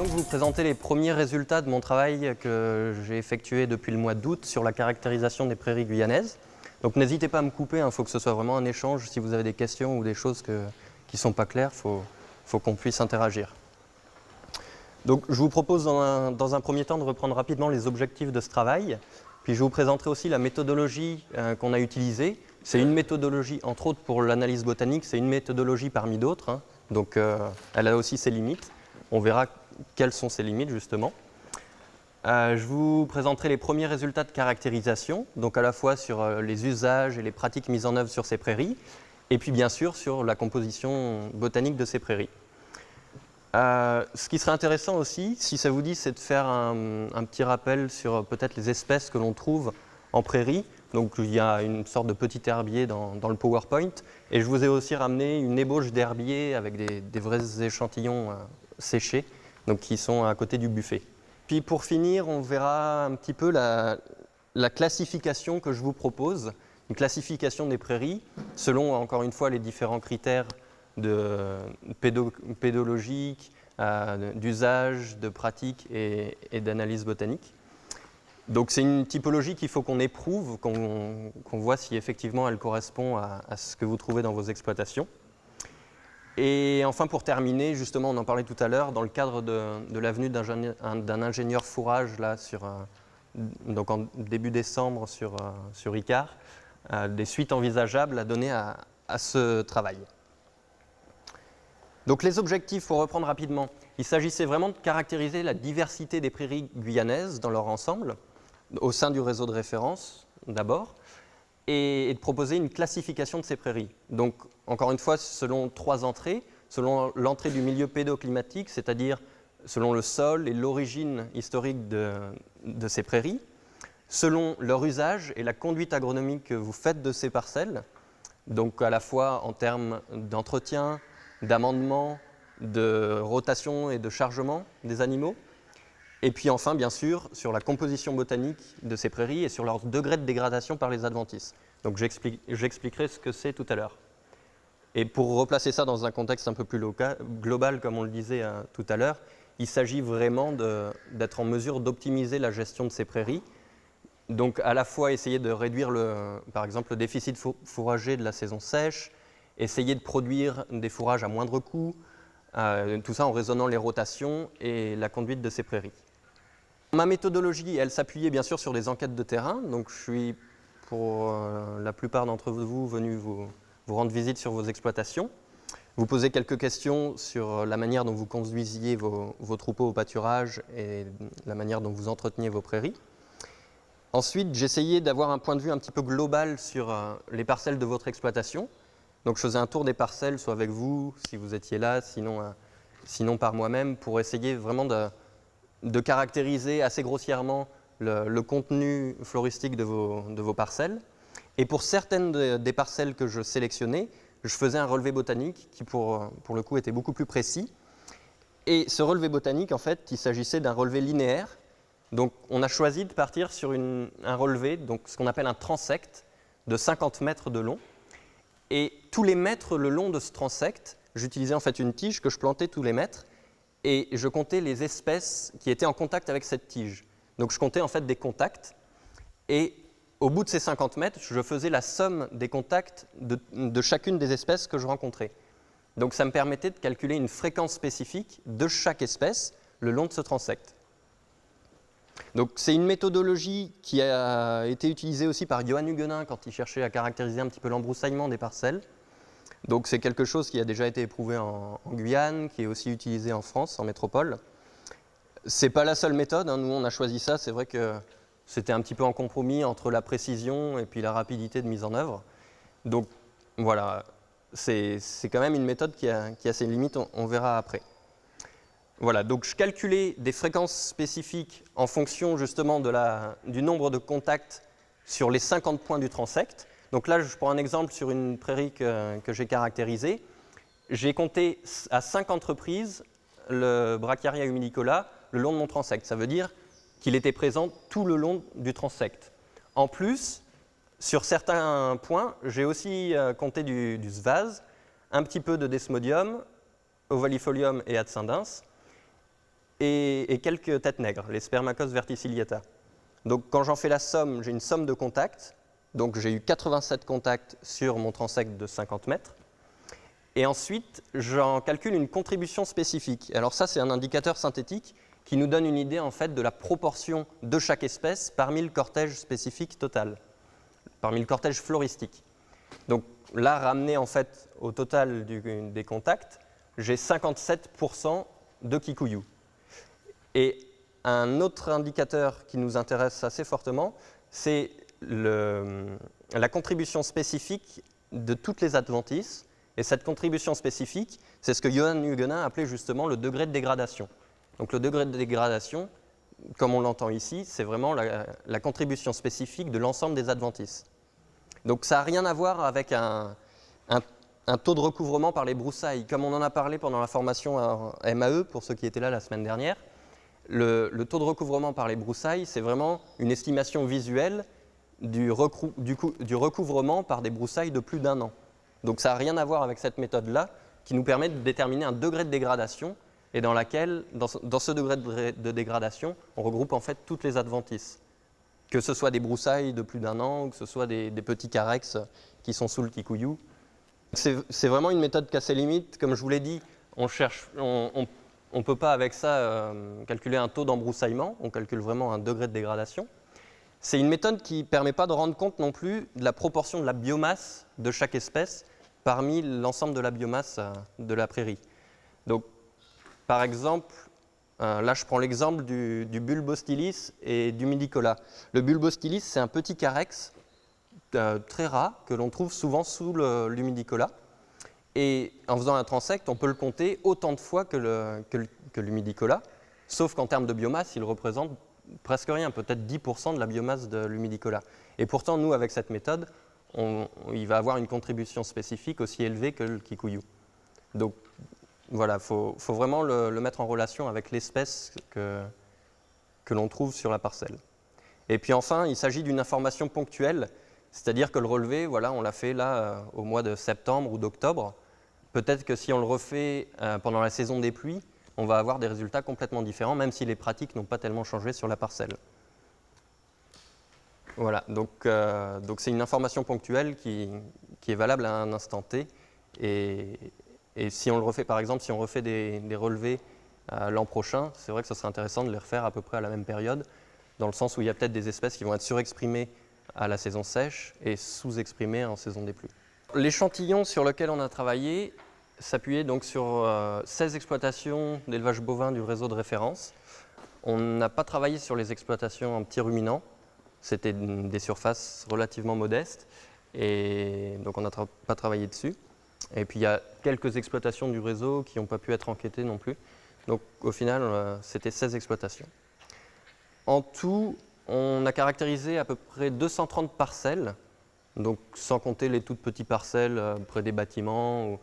donc vous présenter les premiers résultats de mon travail que j'ai effectué depuis le mois d'août sur la caractérisation des prairies guyanaises. Donc n'hésitez pas à me couper, il faut que ce soit vraiment un échange. Si vous avez des questions ou des choses qui ne sont pas claires, faut qu'on puisse interagir. Donc je vous propose dans un premier temps de reprendre rapidement les objectifs de ce travail. Puis je vous présenterai aussi la méthodologie qu'on a utilisée. C'est une méthodologie, entre autres pour l'analyse botanique, c'est une méthodologie parmi d'autres. Donc elle a aussi ses limites. On verra quelles sont ces limites justement. Je vous présenterai les premiers résultats de caractérisation, donc à la fois sur les usages et les pratiques mises en œuvre sur ces prairies, et puis bien sûr sur la composition botanique de ces prairies. Ce qui serait intéressant aussi, si ça vous dit, c'est de faire un petit rappel sur peut-être les espèces que l'on trouve en prairie. Donc il y a une sorte de petit herbier dans le PowerPoint, et je vous ai aussi ramené une ébauche d'herbier avec des vrais échantillons séchés, donc qui sont à côté du buffet. Puis pour finir, on verra un petit peu la classification que je vous propose, une classification des prairies, selon encore une fois les différents critères pédologiques, d'usage, de pratique et d'analyse botanique. Donc c'est une typologie qu'il faut qu'on éprouve, qu'on voit si effectivement elle correspond à ce que vous trouvez dans vos exploitations. Et enfin pour terminer, justement on en parlait tout à l'heure, dans le cadre de la venue d'un ingénieur fourrage là, donc en début décembre sur Icare, des suites envisageables à donner à ce travail. Donc les objectifs, pour reprendre rapidement, il s'agissait vraiment de caractériser la diversité des prairies guyanaises dans leur ensemble, au sein du réseau de référence d'abord, et de proposer une classification de ces prairies. Donc encore une fois, selon 3 entrées, selon l'entrée du milieu pédoclimatique, c'est-à-dire selon le sol et l'origine historique de ces prairies, selon leur usage et la conduite agronomique que vous faites de ces parcelles, donc à la fois en termes d'entretien, d'amendement, de rotation et de chargement des animaux. Et puis enfin, bien sûr, sur la composition botanique de ces prairies et sur leur degré de dégradation par les adventices. Donc j'expliquerai ce que c'est tout à l'heure. Et pour replacer ça dans un contexte un peu plus global, comme on le disait tout à l'heure, il s'agit vraiment d'être en mesure d'optimiser la gestion de ces prairies. Donc à la fois essayer de réduire par exemple le déficit fourrager de la saison sèche, essayer de produire des fourrages à moindre coût, tout ça en raisonnant les rotations et la conduite de ces prairies. Ma méthodologie, elle s'appuyait bien sûr sur des enquêtes de terrain, donc je suis pour la plupart d'entre vous venu vous rendre visite sur vos exploitations, vous poser quelques questions sur la manière dont vous conduisiez vos troupeaux au pâturage et la manière dont vous entreteniez vos prairies. Ensuite, j'essayais d'avoir un point de vue un petit peu global sur les parcelles de votre exploitation. Donc je faisais un tour des parcelles, soit avec vous, si vous étiez là, sinon par moi-même, pour essayer vraiment de caractériser assez grossièrement le contenu floristique de vos parcelles. Et pour certaines des parcelles que je sélectionnais, je faisais un relevé botanique qui, pour le coup, était beaucoup plus précis. Et ce relevé botanique, en fait, il s'agissait d'un relevé linéaire. Donc on a choisi de partir sur un relevé, donc ce qu'on appelle un transect, de 50 mètres de long. Et tous les mètres le long de ce transect, j'utilisais en fait une tige que je plantais tous les mètres et je comptais les espèces qui étaient en contact avec cette tige. Donc je comptais en fait des contacts et au bout de ces 50 mètres, je faisais la somme des contacts de chacune des espèces que je rencontrais. Donc ça me permettait de calculer une fréquence spécifique de chaque espèce le long de ce transect. Donc c'est une méthodologie qui a été utilisée aussi par Johan Huguenin quand il cherchait à caractériser un petit peu l'embroussaillement des parcelles. Donc c'est quelque chose qui a déjà été éprouvé en Guyane, qui est aussi utilisé en France, en métropole. C'est pas la seule méthode, nous on a choisi ça, c'est vrai que c'était un petit peu en compromis entre la précision et puis la rapidité de mise en œuvre. Donc voilà, c'est quand même une méthode qui a ses limites, on verra après. Voilà, donc je calculais des fréquences spécifiques en fonction justement du nombre de contacts sur les 50 points du transect. Donc là, je prends un exemple sur une prairie que j'ai caractérisée. J'ai compté à 50 reprises le Brachiaria humidicola le long de mon transect. Ça veut dire qu'il était présent tout le long du transect. En plus, sur certains points, j'ai aussi compté du svaz, un petit peu de desmodium, ovalifolium et adscendens. et quelques têtes nègres, les Spermacos verticillata. Donc quand j'en fais la somme, j'ai une somme de contacts. Donc j'ai eu 87 contacts sur mon transect de 50 mètres. Et ensuite, j'en calcule une contribution spécifique. Alors ça, c'est un indicateur synthétique qui nous donne une idée en fait de la proportion de chaque espèce parmi le cortège spécifique total, parmi le cortège floristique. Donc là, ramené en fait au total des contacts, j'ai 57% de kikuyu. Et un autre indicateur qui nous intéresse assez fortement, c'est la contribution spécifique de toutes les adventices. Et cette contribution spécifique, c'est ce que Johan Huguenin appelait justement le degré de dégradation. Donc le degré de dégradation, comme on l'entend ici, c'est vraiment la contribution spécifique de l'ensemble des adventices. Donc ça n'a rien à voir avec un taux de recouvrement par les broussailles. Comme on en a parlé pendant la formation à MAE, pour ceux qui étaient là la semaine dernière, le taux de recouvrement par les broussailles, c'est vraiment une estimation visuelle du recouvrement par des broussailles de plus d'1 an. Donc ça n'a rien à voir avec cette méthode-là, qui nous permet de déterminer un degré de dégradation, et dans laquelle, dans ce degré de dégradation, on regroupe en fait toutes les adventices. Que ce soit des broussailles de plus d'1 an, ou que ce soit des petits carex qui sont sous le kikuyu. C'est vraiment une méthode qui a ses limites. Comme je vous l'ai dit, on ne peut pas avec ça calculer un taux d'embroussaillement, on calcule vraiment un degré de dégradation. C'est une méthode qui ne permet pas de rendre compte non plus de la proportion de la biomasse de chaque espèce parmi l'ensemble de la biomasse de la prairie. Donc, par exemple, là je prends l'exemple du Bulbostylis et du Midicola. Le Bulbostylis, c'est un petit carex très rare que l'on trouve souvent sous l'humidicola. Et en faisant un transect, on peut le compter autant de fois que l'humidicola, sauf qu'en termes de biomasse, il représente presque rien, peut-être 10% de la biomasse de l'humidicola. Et pourtant, nous, avec cette méthode, il va avoir une contribution spécifique aussi élevée que le kikuyu. Donc voilà, il faut vraiment le mettre en relation avec l'espèce que l'on trouve sur la parcelle. Et puis enfin, il s'agit d'une information ponctuelle, c'est-à-dire que le relevé, voilà, on l'a fait là au mois de septembre ou d'octobre. Peut-être que si on le refait pendant la saison des pluies, on va avoir des résultats complètement différents, même si les pratiques n'ont pas tellement changé sur la parcelle. Voilà, donc c'est une information ponctuelle qui est valable à un instant T. Et si on le refait, par exemple, si on refait des relevés l'an prochain, c'est vrai que ce serait intéressant de les refaire à peu près à la même période, dans le sens où il y a peut-être des espèces qui vont être surexprimées à la saison sèche et sous-exprimées en saison des pluies. L'échantillon sur lequel on a travaillé s'appuyait donc sur 16 exploitations d'élevage bovin du réseau de référence. On n'a pas travaillé sur les exploitations en petits ruminants, c'était des surfaces relativement modestes, et donc on n'a pas travaillé dessus. Et puis il y a quelques exploitations du réseau qui n'ont pas pu être enquêtées non plus. Donc au final, c'était 16 exploitations. En tout, on a caractérisé à peu près 230 parcelles, donc sans compter les toutes petites parcelles près des bâtiments.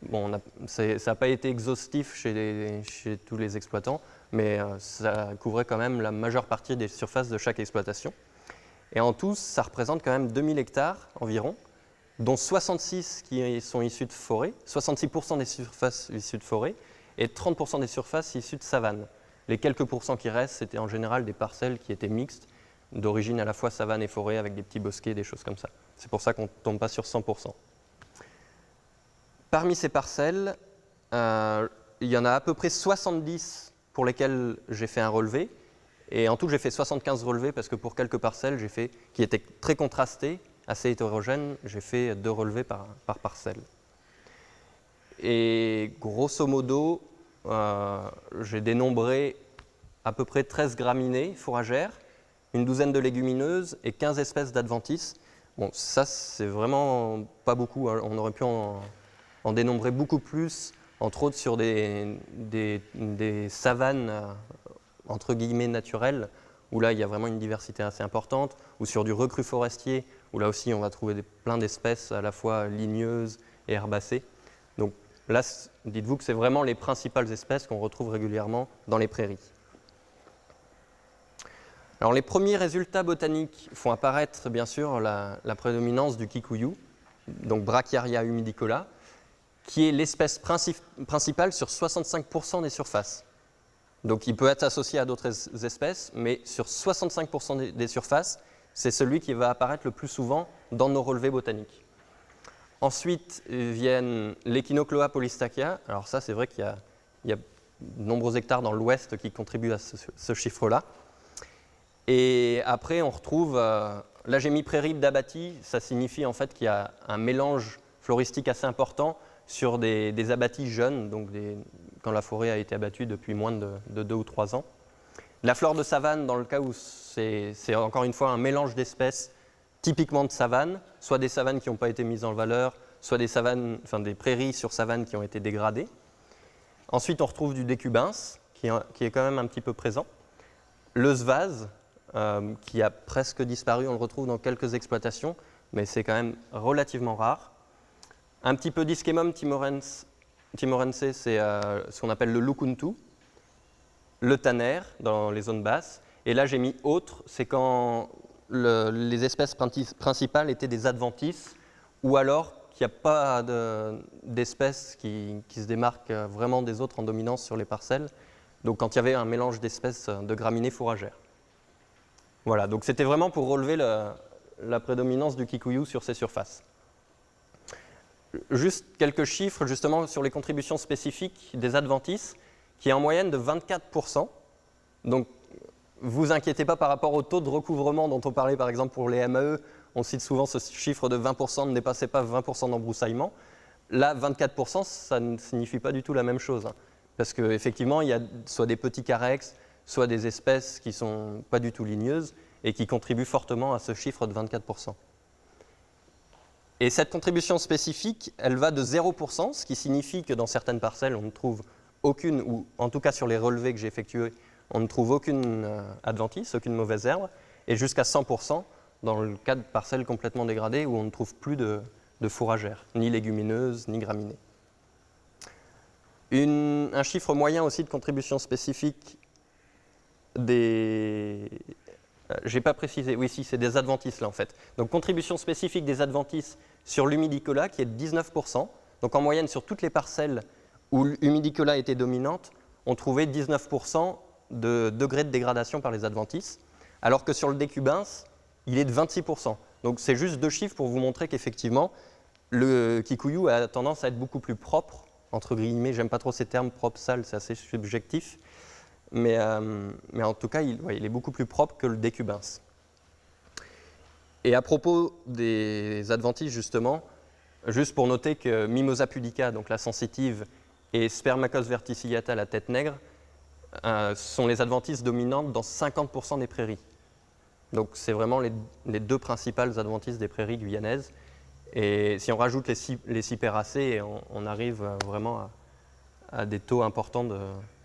Bon, ça n'a pas été exhaustif chez tous les exploitants, mais ça couvrait quand même la majeure partie des surfaces de chaque exploitation. Et en tout, ça représente quand même 2000 hectares environ, dont 66 qui sont issus de forêt, 66% des surfaces issues de forêt, et 30% des surfaces issues de savane. Les quelques pourcents qui restent, c'était en général des parcelles qui étaient mixtes, d'origine à la fois savane et forêt, avec des petits bosquets, des choses comme ça. C'est pour ça qu'on ne tombe pas sur 100%. Parmi ces parcelles, il y en a à peu près 70 pour lesquelles j'ai fait un relevé. Et en tout, j'ai fait 75 relevés parce que pour quelques parcelles qui étaient très contrastées, assez hétérogènes, j'ai fait 2 relevés par parcelle. Et grosso modo, j'ai dénombré à peu près 13 graminées fourragères, une douzaine de légumineuses et 15 espèces d'adventices. Bon, ça, c'est vraiment pas beaucoup, hein. On aurait pu en dénombrer beaucoup plus, entre autres sur des savanes entre guillemets naturelles, où là il y a vraiment une diversité assez importante, ou sur du recru forestier, où là aussi on va trouver plein d'espèces à la fois ligneuses et herbacées. Donc là, dites-vous que c'est vraiment les principales espèces qu'on retrouve régulièrement dans les prairies. Alors les premiers résultats botaniques font apparaître bien sûr la prédominance du kikuyu, donc Brachiaria humidicola, qui est l'espèce principale sur 65% des surfaces. Donc il peut être associé à d'autres espèces, mais sur 65% des surfaces, c'est celui qui va apparaître le plus souvent dans nos relevés botaniques. Ensuite viennent l'Echinocloa polystachya. Alors ça, c'est vrai qu'il y a de nombreux hectares dans l'ouest qui contribuent à ce chiffre-là. Et après, on retrouve, là j'ai mis prairie d'abatis, ça signifie en fait qu'il y a un mélange floristique assez important sur des abatis jeunes, donc quand la forêt a été abattue depuis moins de 2 ou 3 ans. La flore de savane, dans le cas où c'est encore une fois un mélange d'espèces typiquement de savane, soit des savanes qui n'ont pas été mises en valeur, soit des prairies sur savane qui ont été dégradées. Ensuite, on retrouve du décubins, qui est quand même un petit peu présent. Le svaz, qui a presque disparu, on le retrouve dans quelques exploitations, mais c'est quand même relativement rare. Un petit peu d'Ischemum timorense, c'est ce qu'on appelle le lukuntu, le tanner dans les zones basses. Et là, j'ai mis autre, c'est quand les espèces principales étaient des adventices, ou alors qu'il n'y a pas d'espèces qui se démarquent vraiment des autres en dominance sur les parcelles. Donc quand il y avait un mélange d'espèces de graminées fourragères. Voilà, donc c'était vraiment pour relever la prédominance du kikuyu sur ces surfaces. Juste quelques chiffres justement sur les contributions spécifiques des adventices, qui est en moyenne de 24%. Donc, vous inquiétez pas par rapport au taux de recouvrement dont on parlait par exemple pour les MAE. On cite souvent ce chiffre de 20%, ne dépassez pas 20% d'embroussaillement. Là, 24%, ça ne signifie pas du tout la même chose. Hein, parce qu'effectivement, il y a soit des petits carex, soit des espèces qui ne sont pas du tout ligneuses et qui contribuent fortement à ce chiffre de 24%. Et cette contribution spécifique, elle va de 0%, ce qui signifie que dans certaines parcelles, on ne trouve aucune, ou en tout cas sur les relevés que j'ai effectués, on ne trouve aucune adventice, aucune mauvaise herbe, et jusqu'à 100% dans le cas de parcelles complètement dégradées où on ne trouve plus de fourragères, ni légumineuses, ni graminées. Un chiffre moyen aussi de contribution spécifique des... J'ai pas précisé, oui si, c'est des adventices là en fait. Donc contribution spécifique des adventices sur l'humidicola qui est de 19%. Donc en moyenne sur toutes les parcelles où l'humidicola était dominante, on trouvait 19% de degré de dégradation par les adventices, alors que sur le décubins, il est de 26%. Donc c'est juste deux chiffres pour vous montrer qu'effectivement, le kikuyu a tendance à être beaucoup plus propre, entre guillemets, j'aime pas trop ces termes propre, sale, c'est assez subjectif, mais en tout cas, il est beaucoup plus propre que le décubins. Et à propos des adventices, justement, juste pour noter que Mimosa pudica, donc la sensitive, et Spermacos verticillata, la tête nègre, sont les adventices dominantes dans 50% des prairies. Donc c'est vraiment les deux principales adventices des prairies guyanaises. Et si on rajoute les cyperacées, on arrive vraiment à des taux importants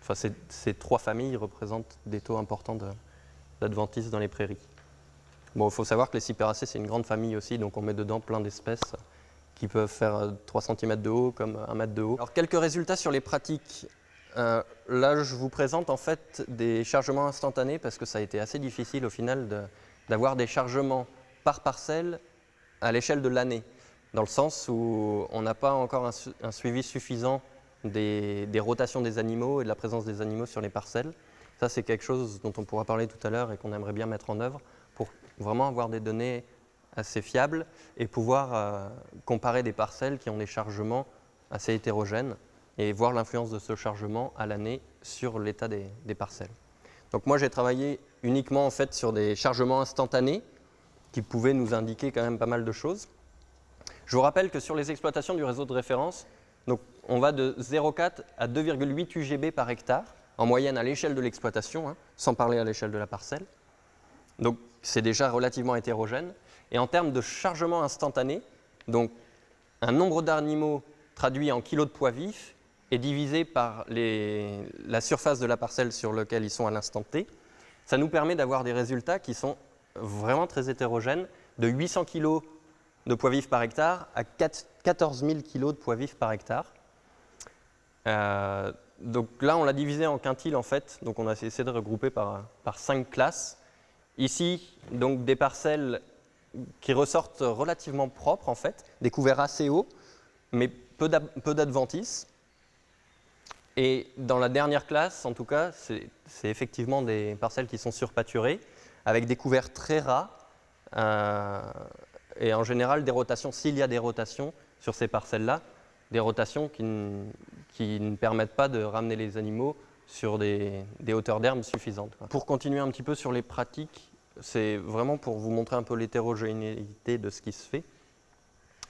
Enfin, ces trois familles représentent des taux importants d'adventices dans les prairies. Bon, il faut savoir que les cyperacées, c'est une grande famille aussi, donc on met dedans plein d'espèces qui peuvent faire 3 cm de haut comme 1 mètre de haut. Alors, quelques résultats sur les pratiques. Là, je vous présente en fait des chargements instantanés parce que ça a été assez difficile au final d'avoir des chargements par parcelle à l'échelle de l'année, dans le sens où on n'a pas encore un suivi suffisant des rotations des animaux et de la présence des animaux sur les parcelles. Ça, c'est quelque chose dont on pourra parler tout à l'heure et qu'on aimerait bien mettre en œuvre pour vraiment avoir des données assez fiables et pouvoir comparer des parcelles qui ont des chargements assez hétérogènes et voir l'influence de ce chargement à l'année sur l'état des parcelles. Donc moi, j'ai travaillé uniquement en fait sur des chargements instantanés qui pouvaient nous indiquer quand même pas mal de choses. Je vous rappelle que sur les exploitations du réseau de référence, donc on va de 0,4 à 2,8 UGB par hectare, en moyenne à l'échelle de l'exploitation, hein, sans parler à l'échelle de la parcelle. Donc c'est déjà relativement hétérogène. Et en termes de chargement instantané, donc un nombre d'animaux traduit en kilos de poids vif est divisé par la surface de la parcelle sur laquelle ils sont à l'instant T. Ça nous permet d'avoir des résultats qui sont vraiment très hétérogènes, de 800 kg de poids vif par hectare à 14 000 kg de poids vif par hectare. Donc là, on l'a divisé en quintiles en fait, donc on a essayé de regrouper par 5 classes. Ici, donc des parcelles qui ressortent relativement propres en fait, des couverts assez hauts, mais peu d'adventices. Et dans la dernière classe, en tout cas, c'est effectivement des parcelles qui sont surpâturées, avec des couverts très ras, et en général des rotations, s'il y a des rotations sur ces parcelles-là, des rotations qui ne permettent pas de ramener les animaux sur des hauteurs d'herbe suffisantes. Pour continuer un petit peu sur les pratiques, c'est vraiment pour vous montrer un peu l'hétérogénéité de ce qui se fait,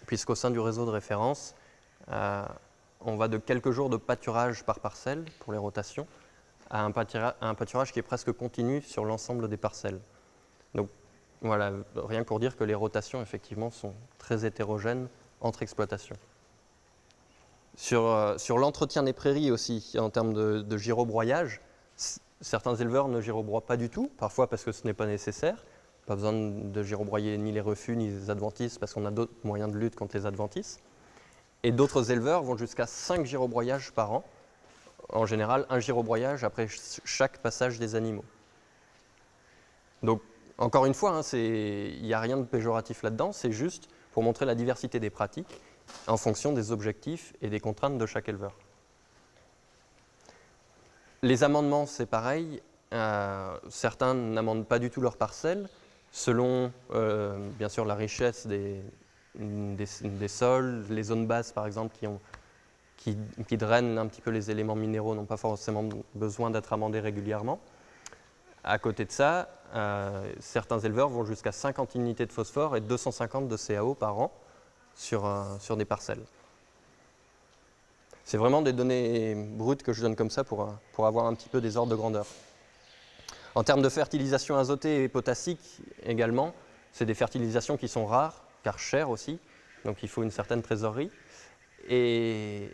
puisqu'au sein du réseau de référence, on va de quelques jours de pâturage par parcelle pour les rotations à un pâturage qui est presque continu sur l'ensemble des parcelles. Donc voilà, rien pour dire que les rotations effectivement sont très hétérogènes entre exploitations. Sur l'entretien des prairies aussi, en termes de gyrobroyage, certains éleveurs ne gyrobroient pas du tout, parfois parce que ce n'est pas nécessaire. Pas besoin de gyrobroyer ni les refus ni les adventices parce qu'on a d'autres moyens de lutte contre les adventices. Et d'autres éleveurs vont jusqu'à 5 gyrobroyages par an. En général, un gyrobroyage après chaque passage des animaux. Donc, encore une fois, il n'y a rien de péjoratif là-dedans, c'est juste pour montrer la diversité des pratiques en fonction des objectifs et des contraintes de chaque éleveur. Les amendements, c'est pareil. Certains n'amendent pas du tout leurs parcelles, selon, bien sûr, la richesse des sols, les zones basses, par exemple, qui drainent un petit peu les éléments minéraux, n'ont pas forcément besoin d'être amendés régulièrement. À côté de ça, certains éleveurs vont jusqu'à 50 unités de phosphore et 250 de CaO par an sur des parcelles. C'est vraiment des données brutes que je donne comme ça pour avoir un petit peu des ordres de grandeur. En termes de fertilisation azotée et potassique également, c'est des fertilisations qui sont rares, car chères aussi, donc il faut une certaine trésorerie, et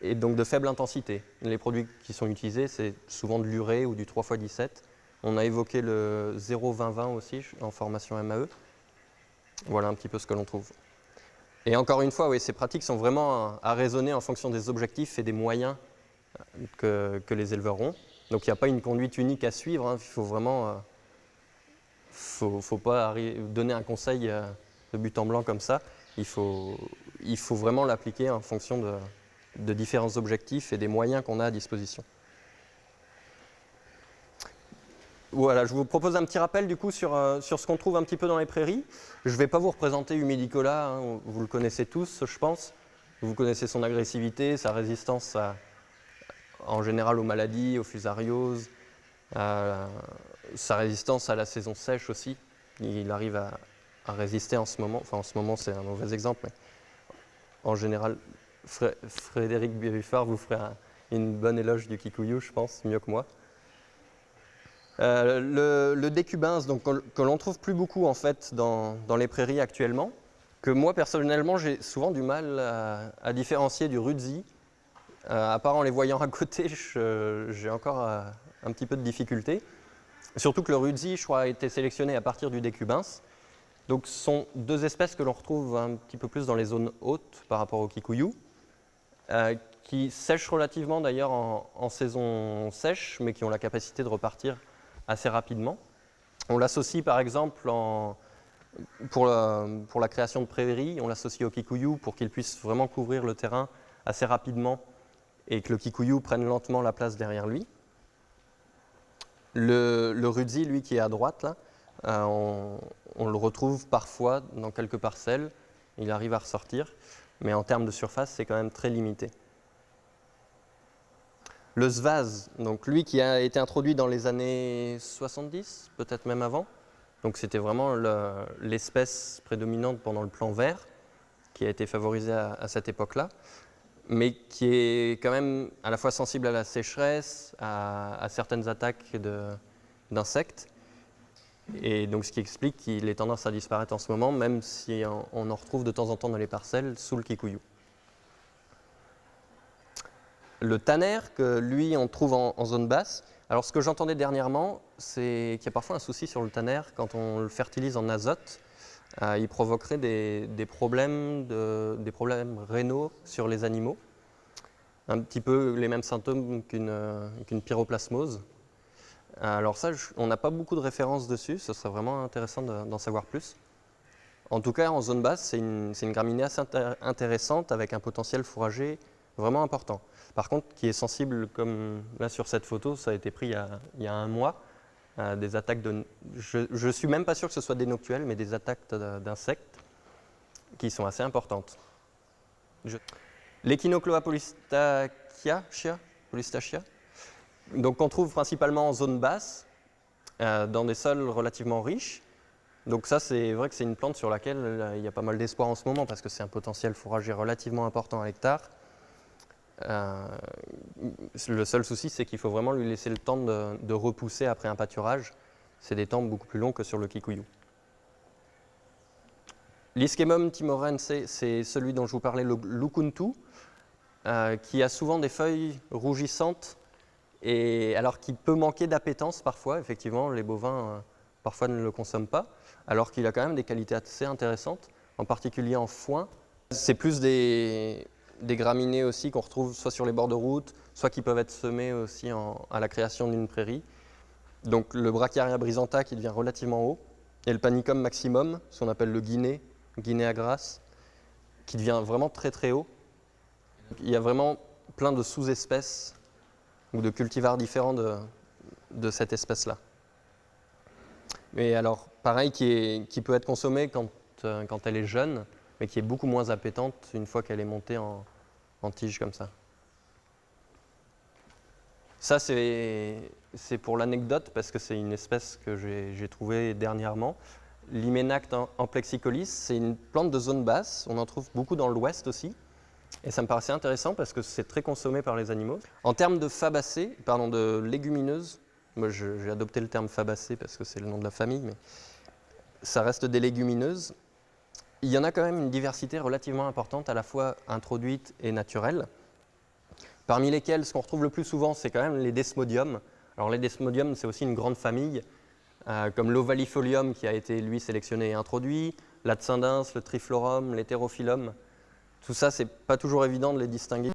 donc de faible intensité. Les produits qui sont utilisés, c'est souvent de l'urée ou du 3x17. On a évoqué le 0-20-20 aussi en formation MAE. Voilà un petit peu ce que l'on trouve. Et encore une fois, oui, ces pratiques sont vraiment à raisonner en fonction des objectifs et des moyens que les éleveurs ont. Donc il n'y a pas une conduite unique à suivre, hein. Il faut vraiment... faut pas donner un conseil de but en blanc comme ça. Il faut vraiment l'appliquer en fonction de différents objectifs et des moyens qu'on a à disposition. Voilà, je vous propose un petit rappel du coup sur ce qu'on trouve un petit peu dans les prairies. Je ne vais pas vous représenter Humidicola, hein, vous le connaissez tous, je pense. Vous connaissez son agressivité, sa résistance en général aux maladies, aux fusarioses, sa résistance à la saison sèche aussi. Il arrive à résister en ce moment. Enfin, en ce moment, c'est un mauvais exemple, mais en général, Frédéric Biruffard vous ferait une bonne éloge du kikuyu, je pense, mieux que moi. Le décubins, donc, que l'on trouve plus beaucoup en fait dans les prairies actuellement, que moi personnellement j'ai souvent du mal à différencier du rudzi. À part en les voyant à côté, j'ai encore un petit peu de difficulté. Surtout que le rudzi, je crois, a été sélectionné à partir du décubins. Donc ce sont deux espèces que l'on retrouve un petit peu plus dans les zones hautes par rapport au kikuyu, qui sèchent relativement d'ailleurs en saison sèche, mais qui ont la capacité de repartir assez rapidement. On l'associe par exemple pour la création de prairies, on l'associe au kikuyu pour qu'il puisse vraiment couvrir le terrain assez rapidement et que le kikuyu prenne lentement la place derrière lui. Le rudzi, lui qui est à droite, là, on le retrouve parfois dans quelques parcelles, il arrive à ressortir, mais en termes de surface, c'est quand même très limité. Le svaz, donc lui qui a été introduit dans les années 70, peut-être même avant, donc c'était vraiment l'espèce prédominante pendant le plan vert, qui a été favorisée à cette époque-là, mais qui est quand même à la fois sensible à la sécheresse, à certaines attaques d'insectes, et donc ce qui explique qu'il ait tendance à disparaître en ce moment, même si on en retrouve de temps en temps dans les parcelles sous le kikuyu. Le tanner, que lui on trouve en zone basse. Alors ce que j'entendais dernièrement, c'est qu'il y a parfois un souci sur le tanner quand on le fertilise en azote. Il provoquerait des problèmes rénaux sur les animaux. Un petit peu les mêmes symptômes qu'une pyroplasmose. Alors ça, on n'a pas beaucoup de références dessus, ce serait vraiment intéressant d'en savoir plus. En tout cas, en zone basse, c'est une graminée assez intéressante avec un potentiel fourrager vraiment important. Par contre, qui est sensible, comme là sur cette photo, ça a été pris il y a un mois, des attaques de... Je ne suis même pas sûr que ce soit des noctuelles, mais des attaques d'insectes qui sont assez importantes. L'Echinocloa polystachya, donc qu'on trouve principalement en zone basse, dans des sols relativement riches. Donc ça, c'est vrai que c'est une plante sur laquelle il y a pas mal d'espoir en ce moment parce que c'est un potentiel fourrager relativement important à l'hectare. Le seul souci, c'est qu'il faut vraiment lui laisser le temps de repousser après un pâturage. C'est des temps beaucoup plus longs que sur le kikuyu. L'Ischemum timorense, c'est celui dont je vous parlais, le lukuntu, qui a souvent des feuilles rougissantes et alors qui peut manquer d'appétence parfois. Effectivement, les bovins parfois ne le consomment pas, alors qu'il a quand même des qualités assez intéressantes, en particulier en foin. C'est plus des graminées aussi qu'on retrouve soit sur les bords de route, soit qui peuvent être semées aussi à la création d'une prairie. Donc le Brachiaria brisanta qui devient relativement haut, et le Panicum maximum, ce qu'on appelle le Guinea grasse, qui devient vraiment très très haut. Il y a vraiment plein de sous-espèces ou de cultivars différents de cette espèce-là. Mais alors, pareil, qui peut être consommée quand elle est jeune, mais qui est beaucoup moins appétante une fois qu'elle est montée en tige comme ça. Ça, c'est pour l'anecdote, parce que c'est une espèce que j'ai trouvée dernièrement. L'Hyménacte amplexicolis, c'est une plante de zone basse, on en trouve beaucoup dans l'ouest aussi. Et ça me paraissait intéressant parce que c'est très consommé par les animaux. En termes de fabacées, de légumineuses, moi j'ai adopté le terme fabacée parce que c'est le nom de la famille, mais ça reste des légumineuses. Il y en a quand même une diversité relativement importante, à la fois introduite et naturelle, parmi lesquelles ce qu'on retrouve le plus souvent, c'est quand même les desmodiums. Alors les desmodiums, c'est aussi une grande famille, comme l'ovalifolium qui a été lui sélectionné et introduit, l'adscendens, le triflorum, l'hétérophyllum. Tout ça, c'est pas toujours évident de les distinguer.